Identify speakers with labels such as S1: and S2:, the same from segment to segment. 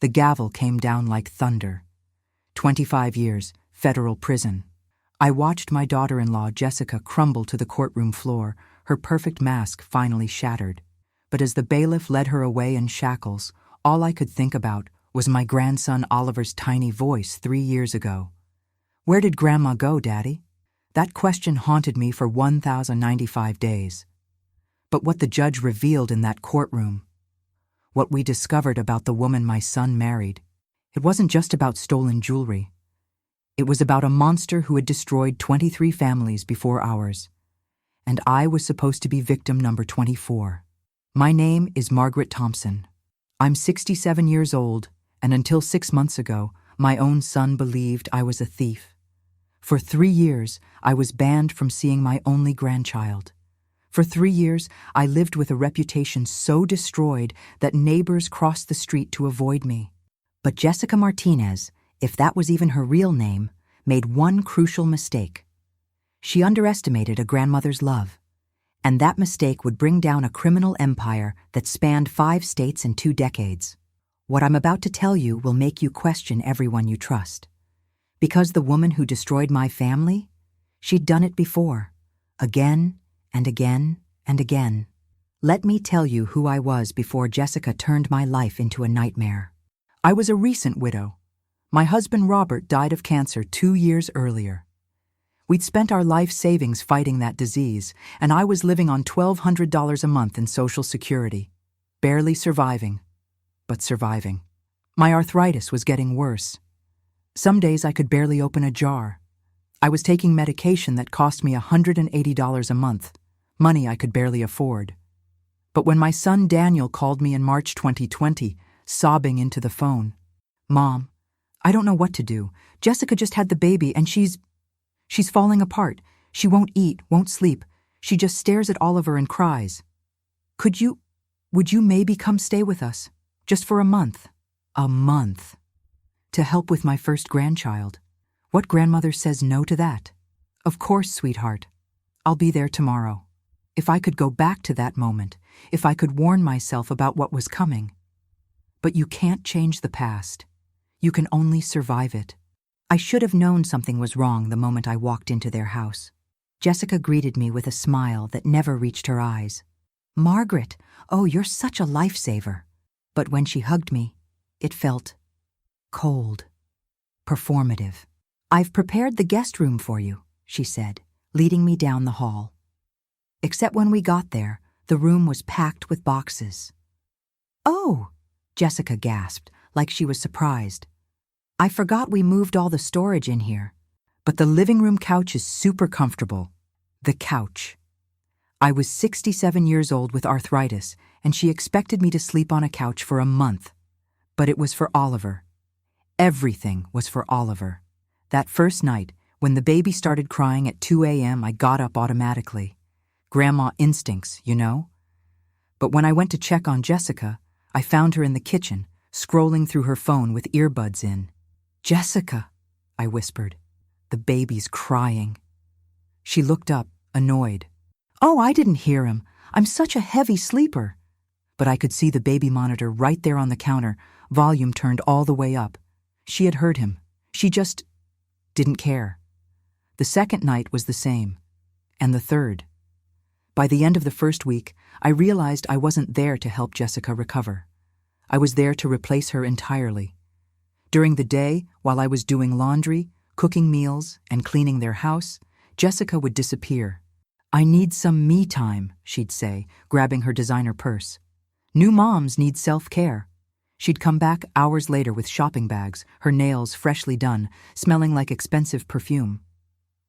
S1: The gavel came down like thunder. 25 years, federal prison. I watched my daughter-in-law, Jessica, crumble to the courtroom floor, her perfect mask finally shattered. But as the bailiff led her away in shackles, all I could think about was my grandson Oliver's tiny voice 3 years ago. "Where did Grandma go, Daddy?" That question haunted me for 1,095 days. But what the judge revealed in that courtroom, what we discovered about the woman my son married, it wasn't just about stolen jewelry. It was about a monster who had destroyed 23 families before ours. And I was supposed to be victim number 24. My name is Margaret Thompson. I'm 67 years old, and until 6 months ago, my own son believed I was a thief. For 3 years, I was banned from seeing my only grandchild. For 3 years, I lived with a reputation so destroyed that neighbors crossed the street to avoid me. But Jessica Martinez, if that was even her real name, made one crucial mistake. She underestimated a grandmother's love, and that mistake would bring down a criminal empire that spanned 5 states and 2 decades. What I'm about to tell you will make you question everyone you trust. Because the woman who destroyed my family, she'd done it before, again and again and again. Let me tell you who I was before Jessica turned my life into a nightmare. I was a recent widow. My husband Robert died of cancer 2 years earlier. We'd spent our life savings fighting that disease, and I was living on $1,200 a month in Social Security, barely surviving, but surviving. My arthritis was getting worse. Some days I could barely open a jar. I was taking medication that cost me $180 a month, money I could barely afford. But when my son Daniel called me in March 2020, sobbing into the phone, "Mom, I don't know what to do. Jessica just had the baby and she's falling apart. She won't eat, won't sleep. She just stares at Oliver and cries. Would you maybe come stay with us? Just for a month." A month. To help with my first grandchild. What grandmother says no to that? "Of course, sweetheart. I'll be there tomorrow." If I could go back to that moment, if I could warn myself about what was coming. But you can't change the past. You can only survive it. I should have known something was wrong the moment I walked into their house. Jessica greeted me with a smile that never reached her eyes. "Margaret, oh, you're such a lifesaver." But when she hugged me, it felt cold, performative. "I've prepared the guest room for you," she said, leading me down the hall. Except when we got there, the room was packed with boxes. "Oh," Jessica gasped, like she was surprised. "I forgot we moved all the storage in here. But the living room couch is super comfortable." The couch. I was 67 years old with arthritis, and she expected me to sleep on a couch for a month. But it was for Oliver. Everything was for Oliver. That first night, when the baby started crying at 2 a.m., I got up automatically. Grandma instincts, you know? But when I went to check on Jessica, I found her in the kitchen, scrolling through her phone with earbuds in. "Jessica," I whispered. "The baby's crying." She looked up, annoyed. "Oh, I didn't hear him. I'm such a heavy sleeper." But I could see the baby monitor right there on the counter, volume turned all the way up. She had heard him. She just didn't care. The second night was the same. And the third. By the end of the first week, I realized I wasn't there to help Jessica recover. I was there to replace her entirely. During the day, while I was doing laundry, cooking meals, and cleaning their house, Jessica would disappear. "I need some me time," she'd say, grabbing her designer purse. "New moms need self-care." She'd come back hours later with shopping bags, her nails freshly done, smelling like expensive perfume.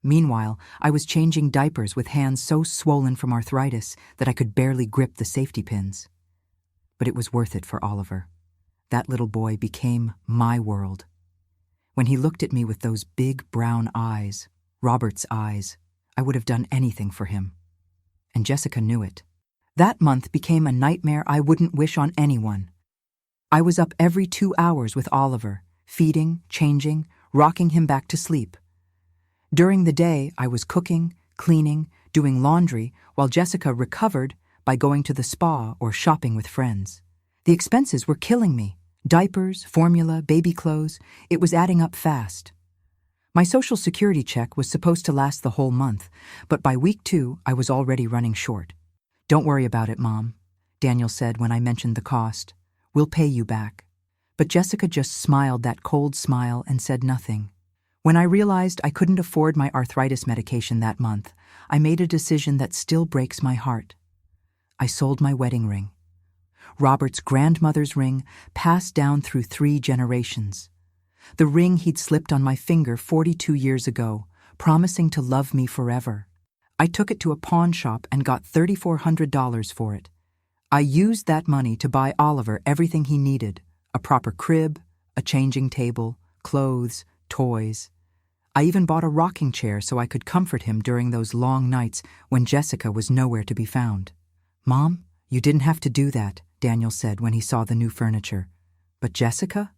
S1: Meanwhile, I was changing diapers with hands so swollen from arthritis that I could barely grip the safety pins. But it was worth it for Oliver. That little boy became my world. When he looked at me with those big brown eyes, Robert's eyes, I would have done anything for him. And Jessica knew it. That month became a nightmare I wouldn't wish on anyone. I was up every 2 hours with Oliver, feeding, changing, rocking him back to sleep. During the day, I was cooking, cleaning, doing laundry, while Jessica recovered by going to the spa or shopping with friends. The expenses were killing me. Diapers, formula, baby clothes, it was adding up fast. My Social Security check was supposed to last the whole month, but by week 2, I was already running short. "Don't worry about it, Mom," Daniel said when I mentioned the cost. "We'll pay you back." But Jessica just smiled that cold smile and said nothing. When I realized I couldn't afford my arthritis medication that month, I made a decision that still breaks my heart. I sold my wedding ring. Robert's grandmother's ring, passed down through 3 generations. The ring he'd slipped on my finger 42 years ago, promising to love me forever. I took it to a pawn shop and got $3,400 for it. I used that money to buy Oliver everything he needed: a proper crib, a changing table, clothes, toys. I even bought a rocking chair so I could comfort him during those long nights when Jessica was nowhere to be found. "Mom, you didn't have to do that," Daniel said when he saw the new furniture. "But Jessica?"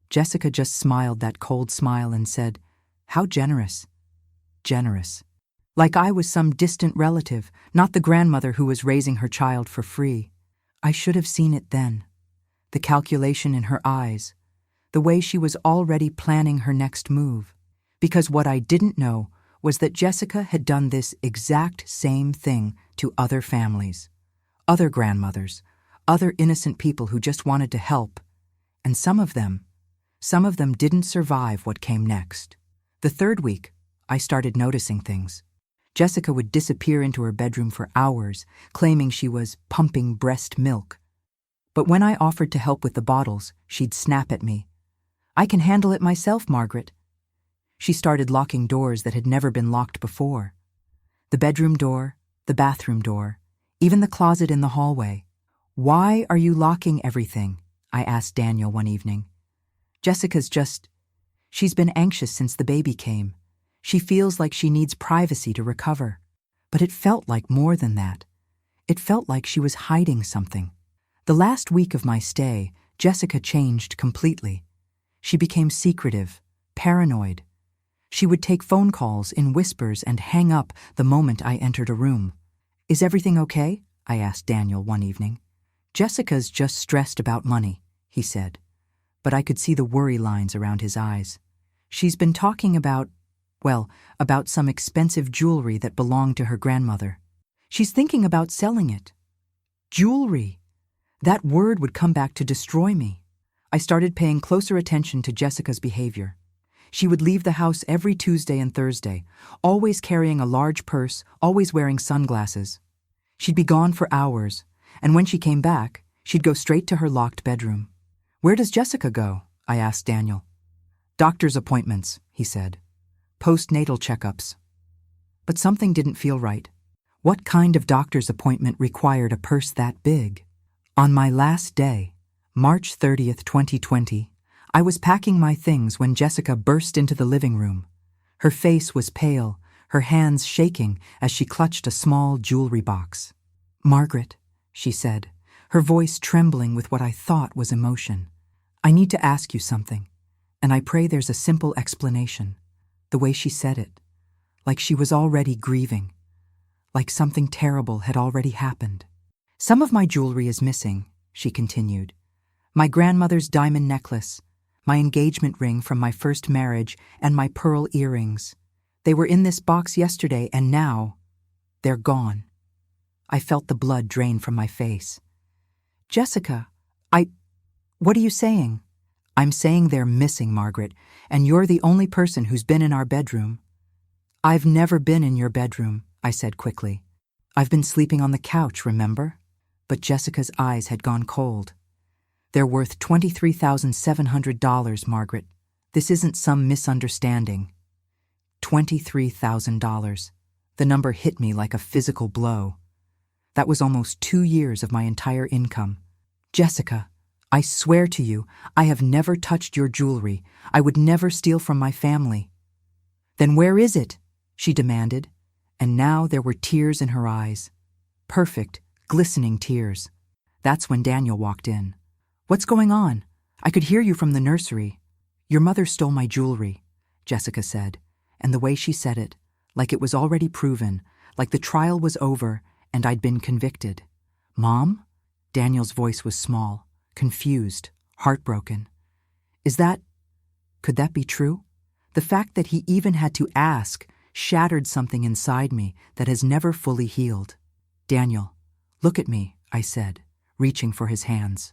S1: Jessica just smiled that cold smile and said, "How generous." Generous. Like I was some distant relative, not the grandmother who was raising her child for free. I should have seen it then. The calculation in her eyes. The way she was already planning her next move. Because what I didn't know was that Jessica had done this exact same thing to other families. Other grandmothers. Other innocent people who just wanted to help. And some of them didn't survive what came next. The 3rd week, I started noticing things. Jessica would disappear into her bedroom for hours, claiming she was pumping breast milk. But when I offered to help with the bottles, she'd snap at me. "I can handle it myself, Margaret." She started locking doors that had never been locked before. The bedroom door, the bathroom door, even the closet in the hallway. "Why are you locking everything?" I asked Daniel one evening. She's been anxious since the baby came. She feels like she needs privacy to recover." But it felt like more than that. It felt like she was hiding something. The last week of my stay, Jessica changed completely. She became secretive, paranoid. She would take phone calls in whispers and hang up the moment I entered a room. "Is everything okay?" I asked Daniel one evening. "Jessica's just stressed about money," he said. But I could see the worry lines around his eyes. "She's been talking about some expensive jewelry that belonged to her grandmother. She's thinking about selling it." Jewelry! That word would come back to destroy me. I started paying closer attention to Jessica's behavior. She would leave the house every Tuesday and Thursday, always carrying a large purse, always wearing sunglasses. She'd be gone for hours, and when she came back, she'd go straight to her locked bedroom. "Where does Jessica go?" I asked Daniel. "Doctor's appointments," he said. "Postnatal checkups." But something didn't feel right. What kind of doctor's appointment required a purse that big? On my last day, March 30th, 2020, I was packing my things when Jessica burst into the living room. Her face was pale, her hands shaking as she clutched a small jewelry box. "Margaret," she said, her voice trembling with what I thought was emotion. "I need to ask you something, and I pray there's a simple explanation." The way she said it, like she was already grieving, like something terrible had already happened. "Some of my jewelry is missing," she continued. "My grandmother's diamond necklace, my engagement ring from my first marriage, and my pearl earrings. They were in this box yesterday, and now they're gone." I felt the blood drain from my face. "Jessica, what are you saying?" "I'm saying they're missing, Margaret, and you're the only person who's been in our bedroom." "I've never been in your bedroom," I said quickly. "I've been sleeping on the couch, remember?" But Jessica's eyes had gone cold. "They're worth $23,700, Margaret. This isn't some misunderstanding." $23,000. The number hit me like a physical blow. That was almost 2 years of my entire income. "Jessica, I swear to you, I have never touched your jewelry. I would never steal from my family." "Then where is it?" she demanded, and now there were tears in her eyes. Perfect, glistening tears. That's when Daniel walked in. "What's going on? I could hear you from the nursery." "Your mother stole my jewelry," Jessica said, and the way she said it, like it was already proven, like the trial was over and I'd been convicted. "Mom?" Daniel's voice was small, confused, heartbroken. Could that be true? The fact that he even had to ask shattered something inside me that has never fully healed. Daniel, look at me, I said, reaching for his hands.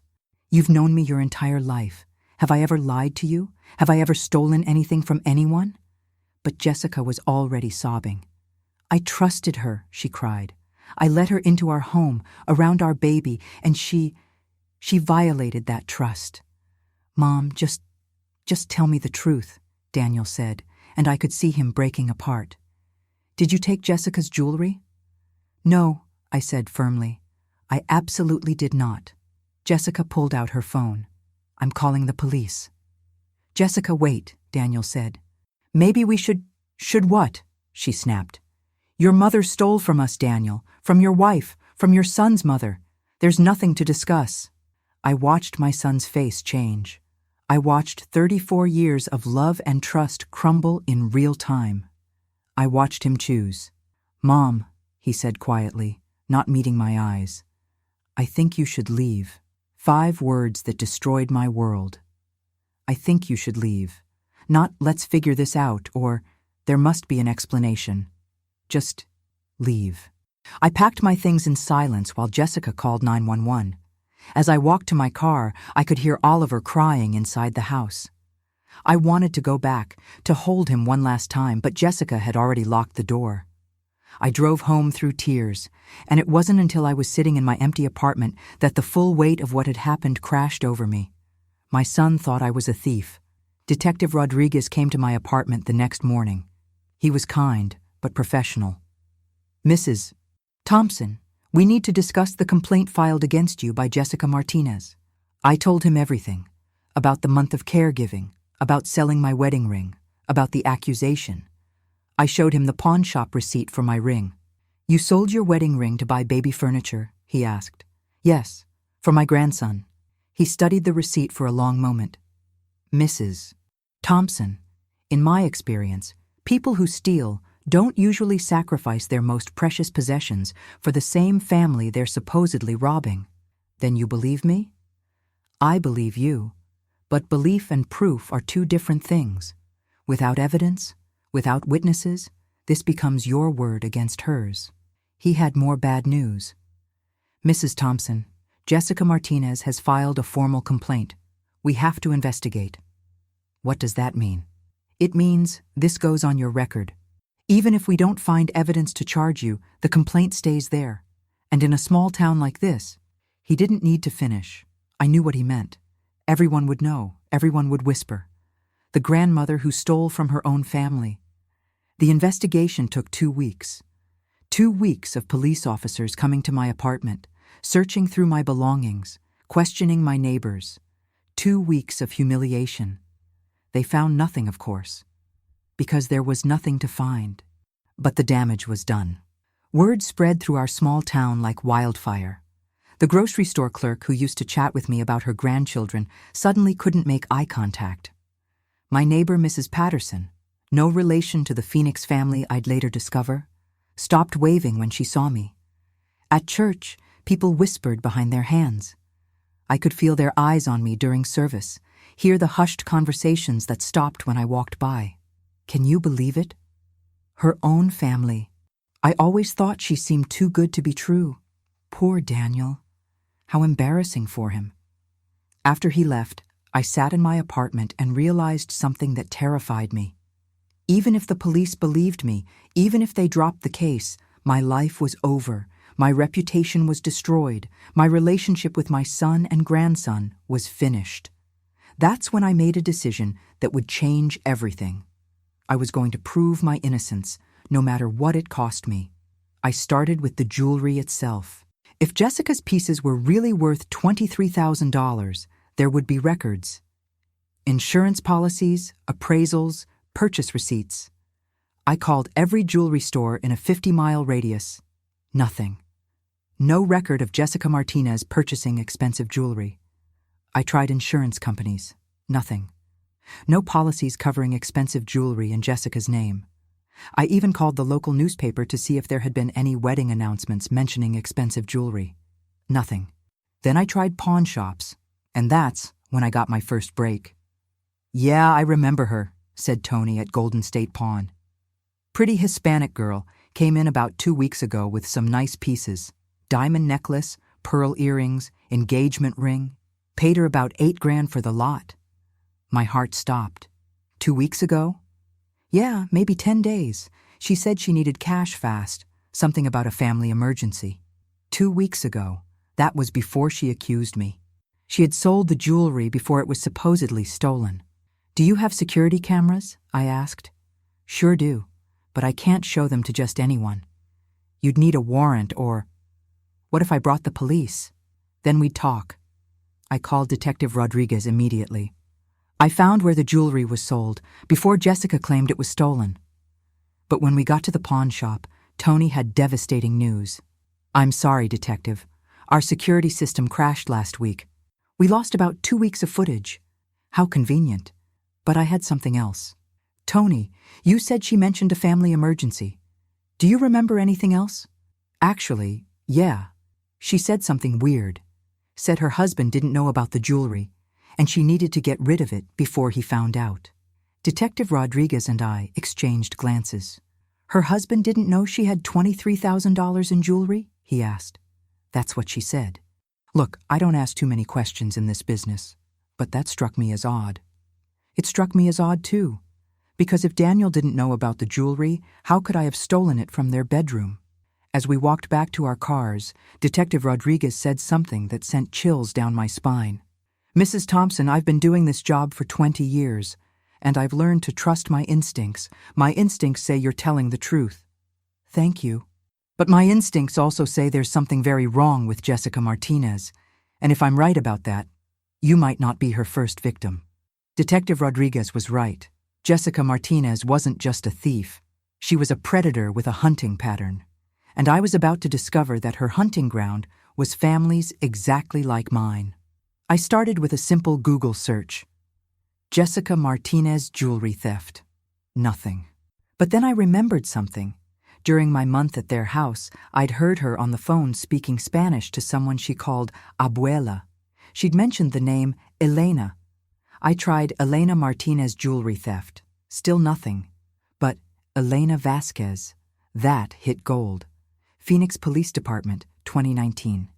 S1: You've known me your entire life. Have I ever lied to you? Have I ever stolen anything from anyone? But Jessica was already sobbing. I trusted her, she cried. I let her into our home, around our baby, and she violated that trust. Mom, just tell me the truth, Daniel said, and I could see him breaking apart. Did you take Jessica's jewelry? No, I said firmly. I absolutely did not. Jessica pulled out her phone. I'm calling the police. Jessica, wait, Daniel said. Maybe we should what? She snapped. Your mother stole from us, Daniel, from your wife, from your son's mother. There's nothing to discuss. I watched my son's face change. I watched 34 years of love and trust crumble in real time. I watched him choose. Mom, he said quietly, not meeting my eyes. I think you should leave. 5 words that destroyed my world. I think you should leave. Not let's figure this out or there must be an explanation. Just leave. I packed my things in silence while Jessica called 911. As I walked to my car, I could hear Oliver crying inside the house. I wanted to go back, to hold him one last time, but Jessica had already locked the door. I drove home through tears, and it wasn't until I was sitting in my empty apartment that the full weight of what had happened crashed over me. My son thought I was a thief. Detective Rodriguez came to my apartment the next morning. He was kind, but professional. Mrs. Thompson, we need to discuss the complaint filed against you by Jessica Martinez. I told him everything. About the month of caregiving, about selling my wedding ring, about the accusation. I showed him the pawn shop receipt for my ring. You sold your wedding ring to buy baby furniture, he asked. Yes, for my grandson. He studied the receipt for a long moment. Mrs. Thompson, in my experience, people who steal don't usually sacrifice their most precious possessions for the same family they're supposedly robbing. Then you believe me? I believe you. But belief and proof are 2 different things. Without evidence, without witnesses, this becomes your word against hers. He had more bad news. Mrs. Thompson, Jessica Martinez has filed a formal complaint. We have to investigate. What does that mean? It means this goes on your record. Even if we don't find evidence to charge you, the complaint stays there. And in a small town like this, he didn't need to finish. I knew what he meant. Everyone would know. Everyone would whisper. The grandmother who stole from her own family. The investigation took 2 weeks. 2 weeks of police officers coming to my apartment, searching through my belongings, questioning my neighbors. 2 weeks of humiliation. They found nothing, of course, because there was nothing to find. But the damage was done. Word spread through our small town like wildfire. The grocery store clerk who used to chat with me about her grandchildren suddenly couldn't make eye contact. My neighbor, Mrs. Patterson, no relation to the Phoenix family I'd later discover, stopped waving when she saw me. At church, people whispered behind their hands. I could feel their eyes on me during service, hear the hushed conversations that stopped when I walked by. Can you believe it? Her own family. I always thought she seemed too good to be true. Poor Daniel. How embarrassing for him. After he left, I sat in my apartment and realized something that terrified me. Even if the police believed me, even if they dropped the case, my life was over. My reputation was destroyed. My relationship with my son and grandson was finished. That's when I made a decision that would change everything. I was going to prove my innocence, no matter what it cost me. I started with the jewelry itself. If Jessica's pieces were really worth $23,000, there would be records. Insurance policies, appraisals, purchase receipts. I called every jewelry store in a 50-mile radius. Nothing. No record of Jessica Martinez purchasing expensive jewelry. I tried insurance companies. Nothing. No policies covering expensive jewelry in Jessica's name. I even called the local newspaper to see if there had been any wedding announcements mentioning expensive jewelry. Nothing. Then I tried pawn shops, and that's when I got my first break. Yeah, I remember her, said Tony at Golden State Pawn. Pretty Hispanic girl, came in about 2 weeks ago with some nice pieces. Diamond necklace, pearl earrings, engagement ring. Paid her about $8,000 for the lot. My heart stopped. 2 weeks ago? Yeah, maybe 10 days. She said she needed cash fast, something about a family emergency. 2 weeks ago. That was before she accused me. She had sold the jewelry before it was supposedly stolen. Do you have security cameras? I asked. Sure do, but I can't show them to just anyone. You'd need a warrant or… What if I brought the police? Then we'd talk. I called Detective Rodriguez immediately. I found where the jewelry was sold before Jessica claimed it was stolen. But when we got to the pawn shop, Tony had devastating news. I'm sorry, Detective. Our security system crashed last week. We lost about 2 weeks of footage. How convenient. But I had something else. Tony, you said she mentioned a family emergency. Do you remember anything else? Actually, yeah. She said something weird. Said her husband didn't know about the jewelry, and she needed to get rid of it before he found out. Detective Rodriguez and I exchanged glances. Her husband didn't know she had $23,000 in jewelry? He asked. That's what she said. Look, I don't ask too many questions in this business, but that struck me as odd. It struck me as odd too, because if Daniel didn't know about the jewelry, how could I have stolen it from their bedroom? As we walked back to our cars, Detective Rodriguez said something that sent chills down my spine. Mrs. Thompson, I've been doing this job for 20 years, and I've learned to trust my instincts. My instincts say you're telling the truth. Thank you. But my instincts also say there's something very wrong with Jessica Martinez, and if I'm right about that, you might not be her first victim. Detective Rodriguez was right. Jessica Martinez wasn't just a thief. She was a predator with a hunting pattern. And I was about to discover that her hunting ground was families exactly like mine. I started with a simple Google search. Jessica Martinez jewelry theft. Nothing. But then I remembered something. During my month at their house, I'd heard her on the phone speaking Spanish to someone she called Abuela. She'd mentioned the name Elena. I tried Elena Martinez jewelry theft. Still nothing. But Elena Vasquez. That hit gold. Phoenix Police Department, 2019.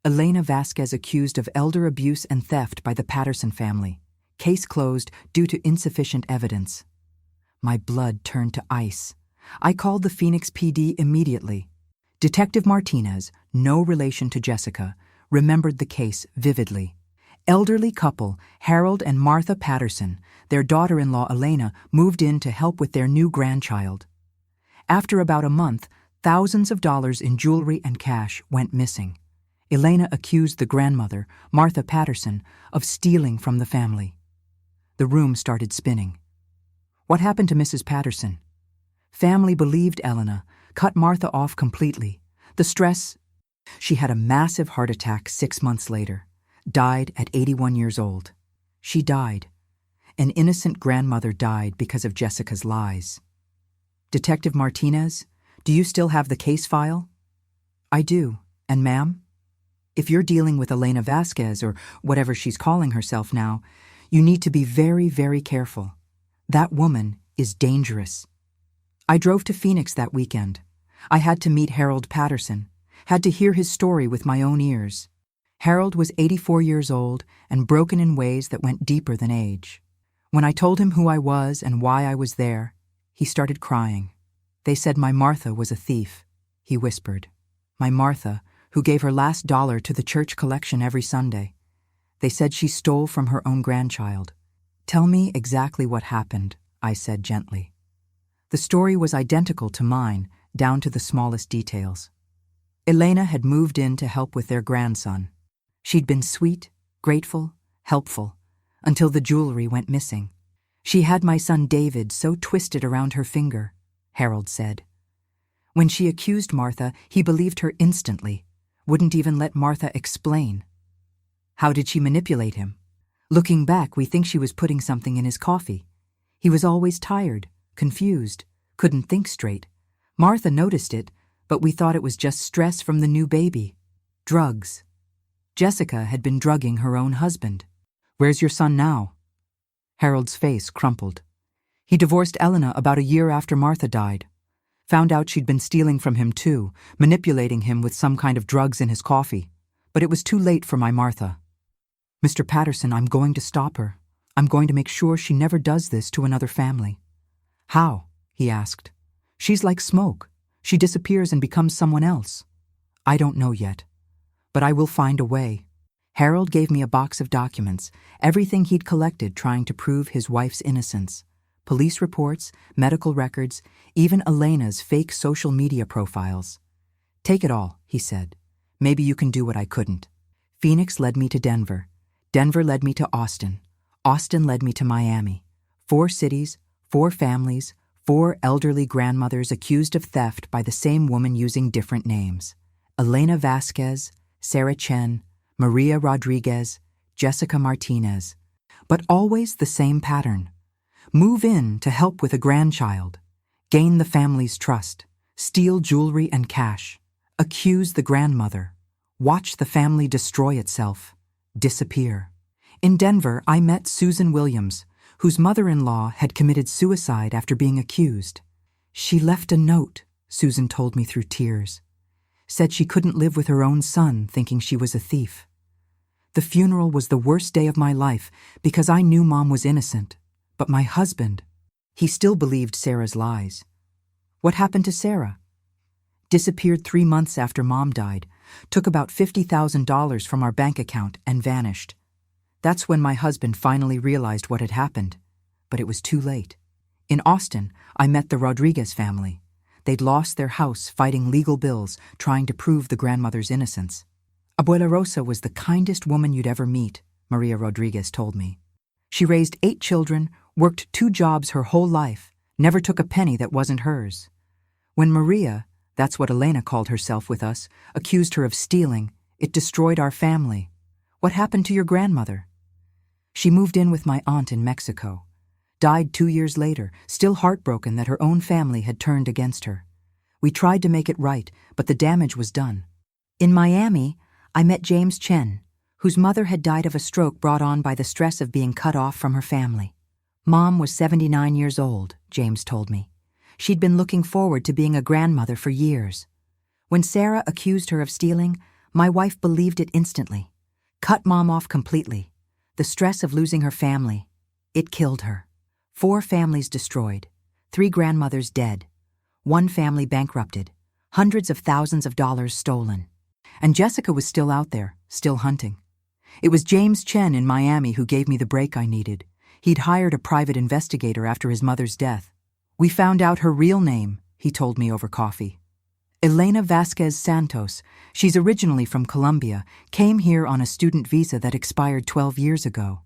S1: Elena Vasquez accused of elder abuse and theft by the Patterson family. Case closed due to insufficient evidence. My blood turned to ice. I called the Phoenix PD immediately. Detective Martinez, no relation to Jessica, remembered the case vividly. Elderly couple, Harold and Martha Patterson, their daughter-in-law Elena, moved in to help with their new grandchild. After about a month, thousands of dollars in jewelry and cash went missing. Elena accused the grandmother, Martha Patterson, of stealing from the family. The room started spinning. What happened to Mrs. Patterson? Family believed Elena, cut Martha off completely. The stress… She had a massive heart attack 6 months later. Died at 81 years old. She died. An innocent grandmother died because of Jessica's lies. Detective Martinez, do you still have the case file? I do. And ma'am? If you're dealing with Elena Vasquez, or whatever she's calling herself now, you need to be very, very careful. That woman is dangerous. I drove to Phoenix that weekend. I had to meet Harold Patterson, had to hear his story with my own ears. Harold was 84 years old and broken in ways that went deeper than age. When I told him who I was and why I was there, he started crying. They said my Martha was a thief, he whispered. My Martha, who gave her last dollar to the church collection every Sunday. They said she stole from her own grandchild. Tell me exactly what happened, I said gently. The story was identical to mine, down to the smallest details. Elena had moved in to help with their grandson. She'd been sweet, grateful, helpful, until the jewelry went missing. She had my son David so twisted around her finger, Harold said. When she accused Martha, he believed her instantly, wouldn't even let Martha explain. How did she manipulate him? Looking back, we think she was putting something in his coffee. He was always tired, confused, couldn't think straight. Martha noticed it, but we thought it was just stress from the new baby. Drugs. Jessica had been drugging her own husband. Where's your son now? Harold's face crumpled. He divorced Elena about a year after Martha died. Found out she'd been stealing from him too, manipulating him with some kind of drugs in his coffee. But it was too late for my Martha. Mr. Patterson, I'm going to stop her. I'm going to make sure she never does this to another family. How? He asked. She's like smoke. She disappears and becomes someone else. I don't know yet. But I will find a way. Harold gave me a box of documents, everything he'd collected trying to prove his wife's innocence. Police reports, medical records, even Elena's fake social media profiles. Take it all, he said. Maybe you can do what I couldn't. Phoenix led me to Denver. Denver led me to Austin. Austin led me to Miami. 4 cities, 4 families, 4 elderly grandmothers accused of theft by the same woman using different names. Elena Vasquez, Sarah Chen, Maria Rodriguez, Jessica Martinez. But always the same pattern. Move in to help with a grandchild. Gain the family's trust. Steal jewelry and cash. Accuse the grandmother. Watch the family destroy itself. Disappear. In Denver, I met Susan Williams, whose mother-in-law had committed suicide after being accused. She left a note, Susan told me through tears. Said she couldn't live with her own son, thinking she was a thief. The funeral was the worst day of my life because I knew Mom was innocent. But my husband, he still believed Sarah's lies. What happened to Sarah? Disappeared 3 months after Mom died, took about $50,000 from our bank account and vanished. That's when my husband finally realized what had happened. But it was too late. In Austin, I met the Rodriguez family. They'd lost their house fighting legal bills, trying to prove the grandmother's innocence. Abuela Rosa was the kindest woman you'd ever meet, Maria Rodriguez told me. She raised 8 children, worked 2 jobs her whole life, never took a penny that wasn't hers. When Maria, that's what Elena called herself with us, accused her of stealing, it destroyed our family. What happened to your grandmother? She moved in with my aunt in Mexico. Died 2 years later, still heartbroken that her own family had turned against her. We tried to make it right, but the damage was done. In Miami, I met James Chen, whose mother had died of a stroke brought on by the stress of being cut off from her family. Mom was 79 years old, James told me. She'd been looking forward to being a grandmother for years. When Sarah accused her of stealing, my wife believed it instantly. Cut Mom off completely. The stress of losing her family. It killed her. 4 families destroyed. 3 grandmothers dead. 1 family bankrupted. Hundreds of thousands of dollars stolen. And Jessica was still out there, still hunting. It was James Chen in Miami who gave me the break I needed. He'd hired a private investigator after his mother's death. We found out her real name, he told me over coffee. Elena Vasquez Santos. She's originally from Colombia, came here on a student visa that expired 12 years ago.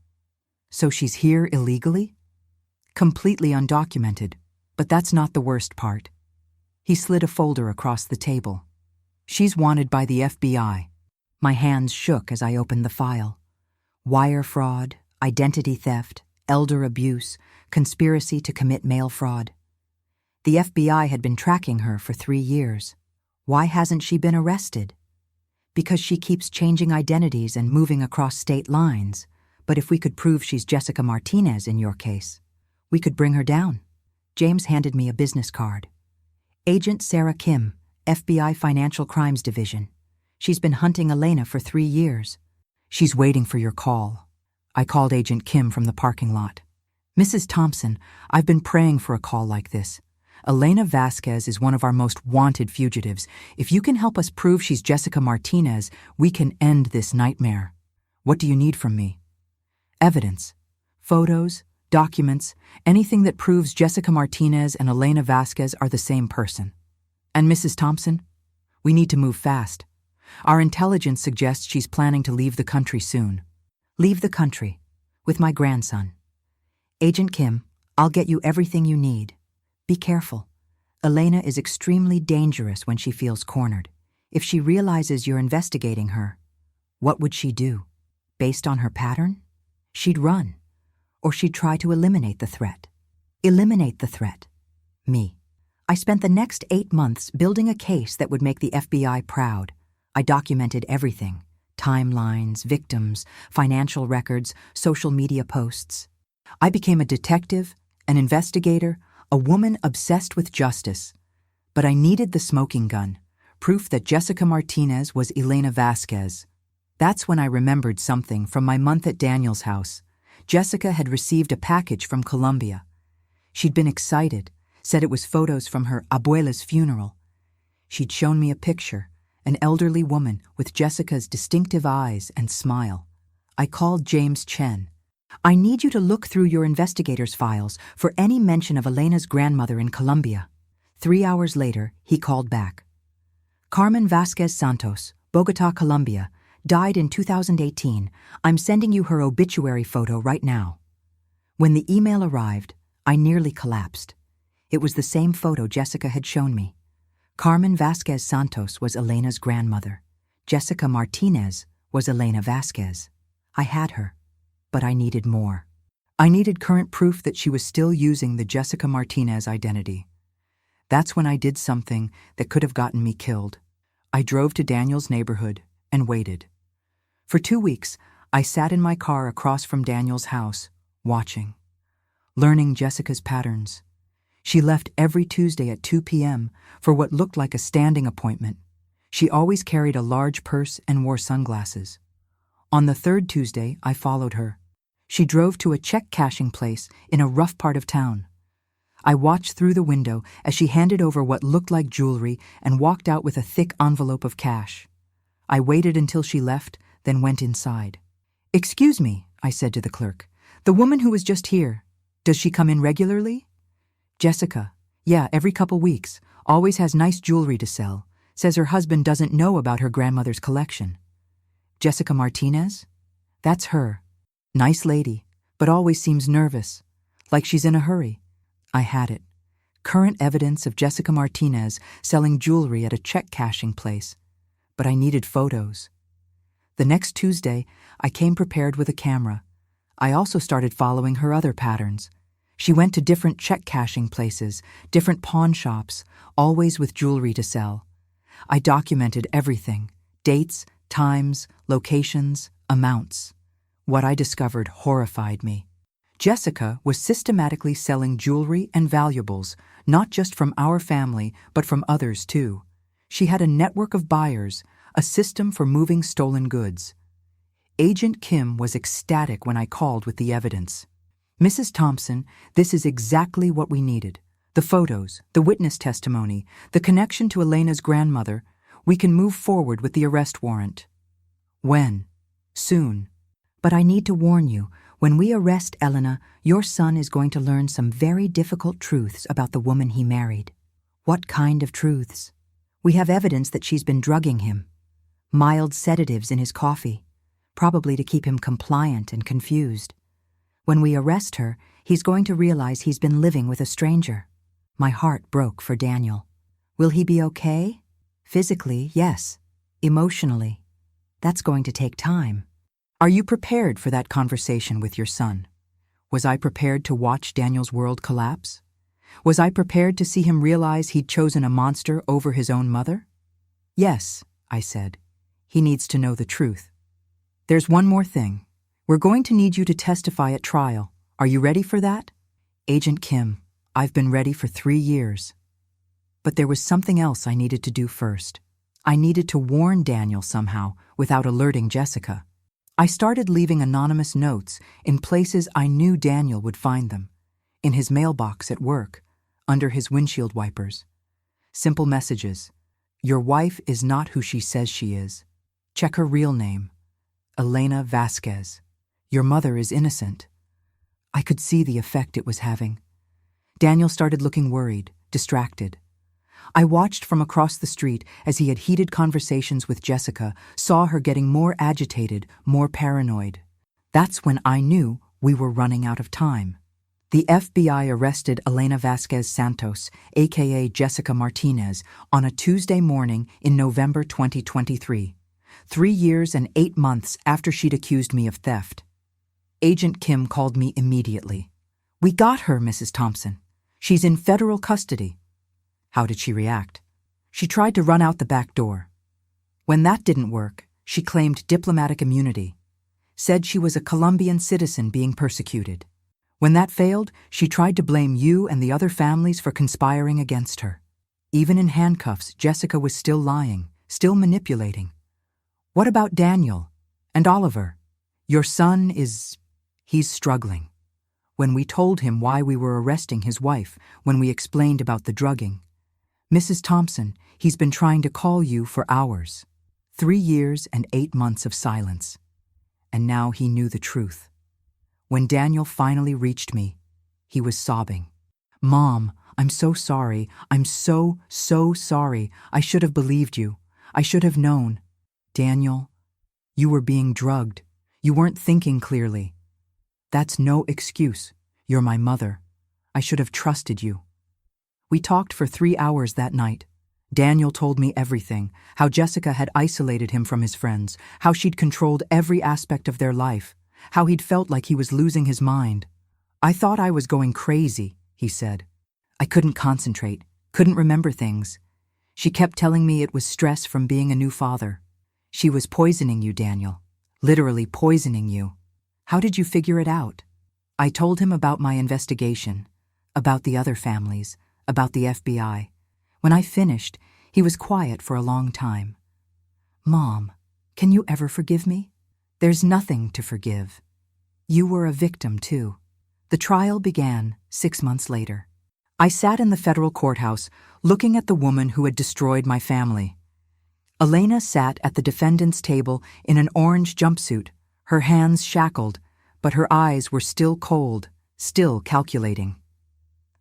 S1: So she's here illegally? Completely undocumented, but that's not the worst part. He slid a folder across the table. She's wanted by the FBI. My hands shook as I opened the file. Wire fraud, identity theft, elder abuse, conspiracy to commit mail fraud. The FBI had been tracking her for 3 years. Why hasn't she been arrested? Because she keeps changing identities and moving across state lines. But if we could prove she's Jessica Martinez in your case, we could bring her down. James handed me a business card. Agent Sarah Kim, FBI Financial Crimes Division. She's been hunting Elena for 3 years. She's waiting for your call. I called Agent Kim from the parking lot. Mrs. Thompson, I've been praying for a call like this. Elena Vasquez is one of our most wanted fugitives. If you can help us prove she's Jessica Martinez, we can end this nightmare. What do you need from me? Evidence. Photos, documents, anything that proves Jessica Martinez and Elena Vasquez are the same person. And Mrs. Thompson, we need to move fast. Our intelligence suggests she's planning to leave the country soon. Leave the country. With my grandson. Agent Kim, I'll get you everything you need. Be careful. Elena is extremely dangerous when she feels cornered. If she realizes you're investigating her, what would she do? Based on her pattern? She'd run. Or she'd try to eliminate the threat. Eliminate the threat. Me. I spent the next 8 months building a case that would make the FBI proud. I documented everything. timelines, victims, financial records, social media posts. I became a detective, an investigator, a woman obsessed with justice. But I needed the smoking gun, proof that Jessica Martinez was Elena Vasquez. That's when I remembered something from my month at Daniel's house. Jessica had received a package from Colombia. She'd been excited, said it was photos from her abuela's funeral. She'd shown me a picture, an elderly woman with Jessica's distinctive eyes and smile. I called James Chen. I need you to look through your investigator's files for any mention of Elena's grandmother in Colombia. 3 hours later, he called back. Carmen Vasquez Santos, Bogota, Colombia, died in 2018. I'm sending you her obituary photo right now. When the email arrived, I nearly collapsed. It was the same photo Jessica had shown me. Carmen Vasquez Santos was Elena's grandmother. Jessica Martinez was Elena Vasquez. I had her, but I needed more. I needed current proof that she was still using the Jessica Martinez identity. That's when I did something that could have gotten me killed. I drove to Daniel's neighborhood and waited. For 2 weeks, I sat in my car across from Daniel's house, watching, learning Jessica's patterns. She left every Tuesday at 2 p.m. for what looked like a standing appointment. She always carried a large purse and wore sunglasses. On the third Tuesday, I followed her. She drove to a check-cashing place in a rough part of town. I watched through the window as she handed over what looked like jewelry and walked out with a thick envelope of cash. I waited until she left, then went inside. "Excuse me," I said to the clerk. "The woman who was just here, does she come in regularly?" "Jessica. Yeah, every couple weeks. Always has nice jewelry to sell. Says her husband doesn't know about her grandmother's collection." "Jessica Martinez?" "That's her. Nice lady, but always seems nervous, like she's in a hurry." I had it. Current evidence of Jessica Martinez selling jewelry at a check-cashing place. But I needed photos. The next Tuesday, I came prepared with a camera. I also started following her other patterns. She went to different check-cashing places, different pawn shops, always with jewelry to sell. I documented everything: dates, times, locations, amounts. What I discovered horrified me. Jessica was systematically selling jewelry and valuables, not just from our family, but from others too. She had a network of buyers, a system for moving stolen goods. Agent Kim was ecstatic when I called with the evidence. "Mrs. Thompson, this is exactly what we needed. The photos, the witness testimony, the connection to Elena's grandmother. We can move forward with the arrest warrant." "When?" "Soon. But I need to warn you, when we arrest Elena, your son is going to learn some very difficult truths about the woman he married." "What kind of truths?" "We have evidence that she's been drugging him. Mild sedatives in his coffee, probably to keep him compliant and confused. When we arrest her, he's going to realize he's been living with a stranger." My heart broke for Daniel. "Will he be okay?" "Physically, yes. Emotionally, that's going to take time." "Are you prepared for that conversation with your son?" Was I prepared to watch Daniel's world collapse? Was I prepared to see him realize he'd chosen a monster over his own mother? "Yes," I said. "He needs to know the truth." "There's one more thing. We're going to need you to testify at trial. Are you ready for that?" "Agent Kim, I've been ready for 3 years." But there was something else I needed to do first. I needed to warn Daniel somehow without alerting Jessica. I started leaving anonymous notes in places I knew Daniel would find them. In his mailbox at work, under his windshield wipers. Simple messages. "Your wife is not who she says she is. Check her real name. Elena Vasquez. Your mother is innocent." I could see the effect it was having. Daniel started looking worried, distracted. I watched from across the street as he had heated conversations with Jessica, saw her getting more agitated, more paranoid. That's when I knew we were running out of time. The FBI arrested Elena Vasquez Santos, aka Jessica Martinez, on a Tuesday morning in November 2023, 3 years and 8 months after she'd accused me of theft. Agent Kim called me immediately. "We got her, Mrs. Thompson. She's in federal custody." How did she react? She tried to run out the back door. When that didn't work, She claimed diplomatic immunity, said she was a Colombian citizen being persecuted. When that failed, she tried to blame you and the other families for conspiring against her. Even in handcuffs, Jessica was still lying, still manipulating. What about Daniel and Oliver? Your son he's struggling. When we told him why we were arresting his wife, when we explained about the drugging, Mrs. Thompson, he's been trying to call you for hours. 3 years and 8 months of silence. And now he knew the truth. When Daniel finally reached me, he was sobbing. Mom, I'm so sorry. I'm so sorry. I should have believed you. I should have known. Daniel, you were being drugged. You weren't thinking clearly. That's no excuse. You're my mother. I should have trusted you. We talked for 3 hours that night. Daniel told me everything, how Jessica had isolated him from his friends, how she'd controlled every aspect of their life, how he'd felt like he was losing his mind. I thought I was going crazy, he said. I couldn't concentrate, couldn't remember things. She kept telling me it was stress from being a new father. She was poisoning you, Daniel. Literally poisoning you. How did you figure it out? I told him about my investigation, about the other families, about the FBI. When I finished, he was quiet for a long time. Mom, can you ever forgive me? There's nothing to forgive. You were a victim, too. The trial began 6 months later. I sat in the federal courthouse, looking at the woman who had destroyed my family. Elena sat at the defendant's table in an orange jumpsuit, her hands shackled, but her eyes were still cold, still calculating.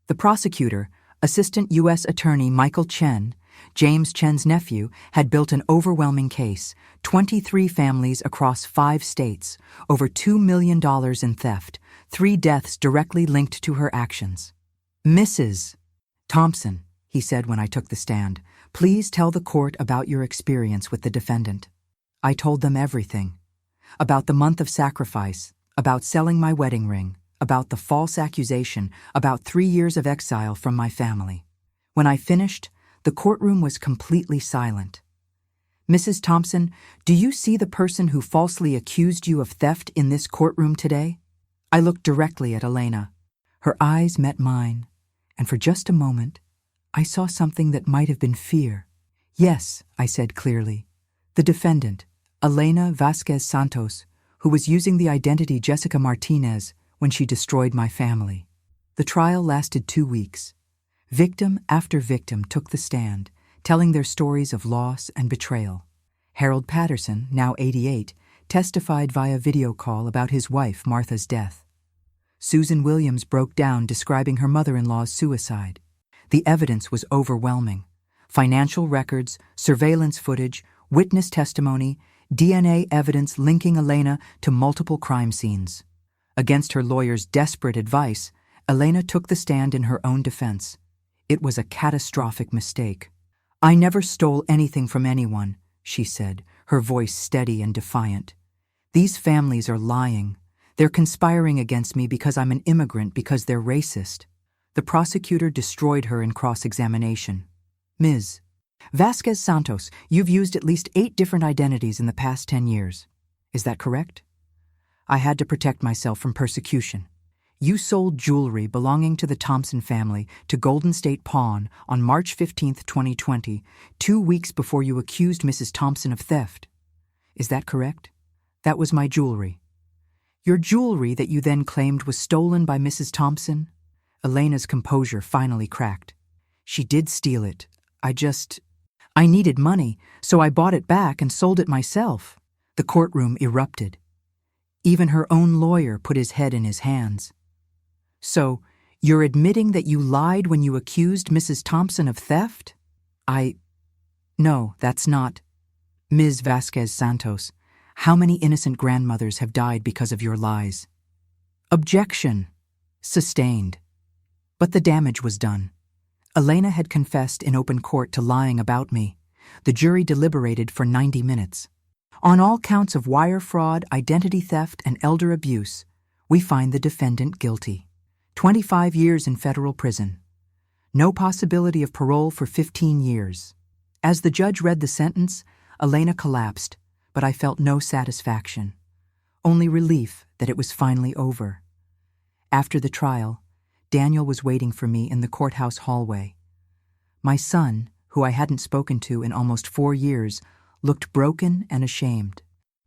S1: The prosecutor, Assistant U.S. Attorney Michael Chen, James Chen's nephew, had built an overwhelming case, 23 families across 5 states, over $2 million in theft, 3 deaths directly linked to her actions. Mrs. Thompson, he said when I took the stand, please tell the court about your experience with the defendant. I told them everything. About the month of sacrifice, about selling my wedding ring, about the false accusation, about 3 years of exile from my family. When I finished, the courtroom was completely silent. Mrs. Thompson, do you see the person who falsely accused you of theft in this courtroom today? I looked directly at Elena. Her eyes met mine, and for just a moment, I saw something that might have been fear. Yes, I said clearly. The defendant, Elena Vasquez Santos, who was using the identity Jessica Martinez when she destroyed my family. The trial lasted 2 weeks. Victim after victim took the stand, telling their stories of loss and betrayal. Harold Patterson, now 88, testified via video call about his wife Martha's death. Susan Williams broke down describing her mother-in-law's suicide. The evidence was overwhelming. Financial records, surveillance footage, witness testimony, DNA evidence linking Elena to multiple crime scenes. Against her lawyer's desperate advice, Elena took the stand in her own defense. It was a catastrophic mistake. I never stole anything from anyone, she said, her voice steady and defiant. These families are lying. They're conspiring against me because I'm an immigrant, because they're racist. The prosecutor destroyed her in cross-examination. Ms. Vasquez Santos, you've used at least 8 different identities in the past 10 years. Is that correct? I had to protect myself from persecution. You sold jewelry belonging to the Thompson family to Golden State Pawn on March 15, 2020, 2 weeks before you accused Mrs. Thompson of theft. Is that correct? That was my jewelry. Your jewelry that you then claimed was stolen by Mrs. Thompson? Elena's composure finally cracked. She did steal it. I needed money, so I bought it back and sold it myself. The courtroom erupted. Even her own lawyer put his head in his hands. So, you're admitting that you lied when you accused Mrs. Thompson of theft? No, that's not. Ms. Vasquez Santos, how many innocent grandmothers have died because of your lies? Objection. Sustained. But the damage was done. Elena had confessed in open court to lying about me. The jury deliberated for 90 minutes. On all counts of wire fraud, identity theft, and elder abuse, we find the defendant guilty. 25 years in federal prison. No possibility of parole for 15 years. As the judge read the sentence, Elena collapsed, but I felt no satisfaction, only relief that it was finally over. After the trial, Daniel was waiting for me in the courthouse hallway. My son, who I hadn't spoken to in almost 4 years, looked broken and ashamed.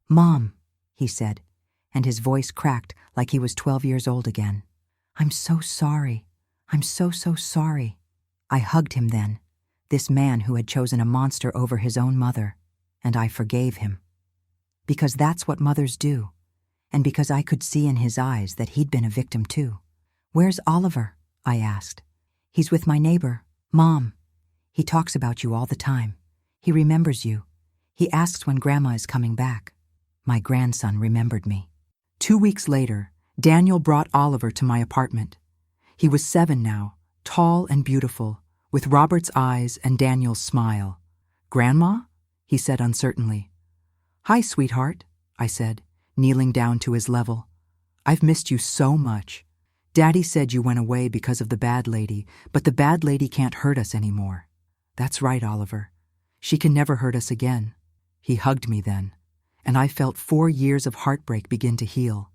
S1: "Mom," he said, and his voice cracked like he was 12 years old again. "I'm so sorry. I'm so sorry." I hugged him then, this man who had chosen a monster over his own mother, and I forgave him. Because that's what mothers do, and because I could see in his eyes that he'd been a victim too. "Where's Oliver?" I asked. "He's with my neighbor, Mom. He talks about you all the time. He remembers you. He asks when Grandma is coming back." My grandson remembered me. 2 weeks later, Daniel brought Oliver to my apartment. He was 7 now, tall and beautiful, with Robert's eyes and Daniel's smile. "Grandma?" he said uncertainly. "Hi, sweetheart," I said, kneeling down to his level. "I've missed you so much. Daddy said you went away because of the bad lady, but the bad lady can't hurt us anymore." "That's right, Oliver. She can never hurt us again." He hugged me then, and I felt 4 years of heartbreak begin to heal.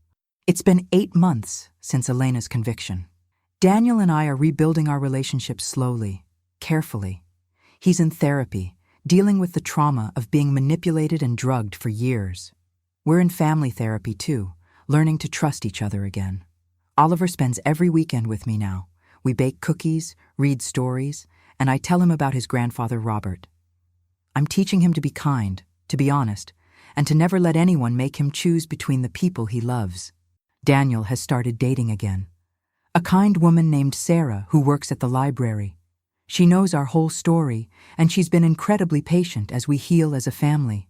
S1: It's been 8 months since Elena's conviction. Daniel and I are rebuilding our relationship slowly, carefully. He's in therapy, dealing with the trauma of being manipulated and drugged for years. We're in family therapy too, learning to trust each other again. Oliver spends every weekend with me now. We bake cookies, read stories, and I tell him about his grandfather Robert. I'm teaching him to be kind, to be honest, and to never let anyone make him choose between the people he loves. Daniel has started dating again. A kind woman named Sarah who works at the library. She knows our whole story, and she's been incredibly patient as we heal as a family.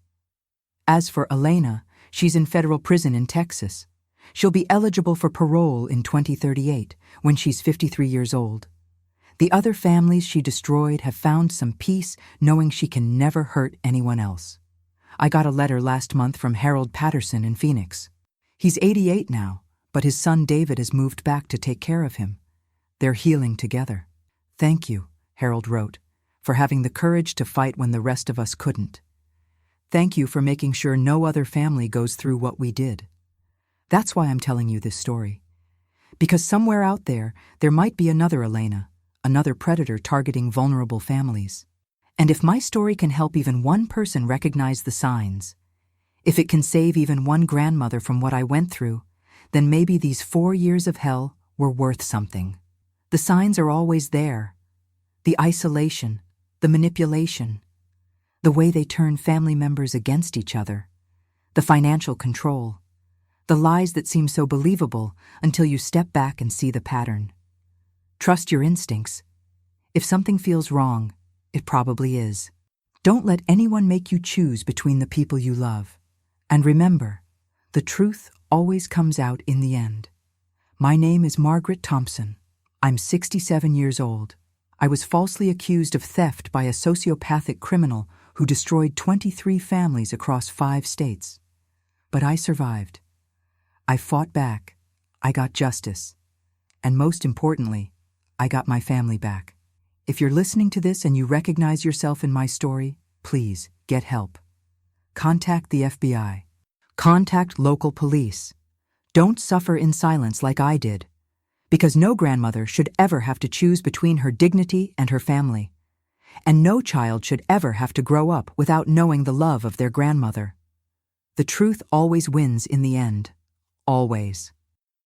S1: As for Elena, she's in federal prison in Texas. She'll be eligible for parole in 2038, when she's 53 years old. The other families she destroyed have found some peace knowing she can never hurt anyone else. I got a letter last month from Harold Patterson in Phoenix. He's 88 now, but his son David has moved back to take care of him. They're healing together. "Thank you," Harold wrote, "for having the courage to fight when the rest of us couldn't. Thank you for making sure no other family goes through what we did." That's why I'm telling you this story. Because somewhere out there might be another Elena, another predator targeting vulnerable families. And if my story can help even one person recognize the signs, if it can save even one grandmother from what I went through, then maybe these 4 years of hell were worth something. The signs are always there. The isolation, the manipulation, the way they turn family members against each other, the financial control, the lies that seem so believable until you step back and see the pattern. Trust your instincts. If something feels wrong, it probably is. Don't let anyone make you choose between the people you love. And remember, the truth always comes out in the end. My name is Margaret Thompson. I'm 67 years old. I was falsely accused of theft by a sociopathic criminal who destroyed 23 families across 5 states. But I survived. I fought back. I got justice. And most importantly, I got my family back. If you're listening to this and you recognize yourself in my story, please get help. Contact the FBI. Contact local police. Don't suffer in silence like I did, because no grandmother should ever have to choose between her dignity and her family. And no child should ever have to grow up without knowing the love of their grandmother. The truth always wins in the end. Always.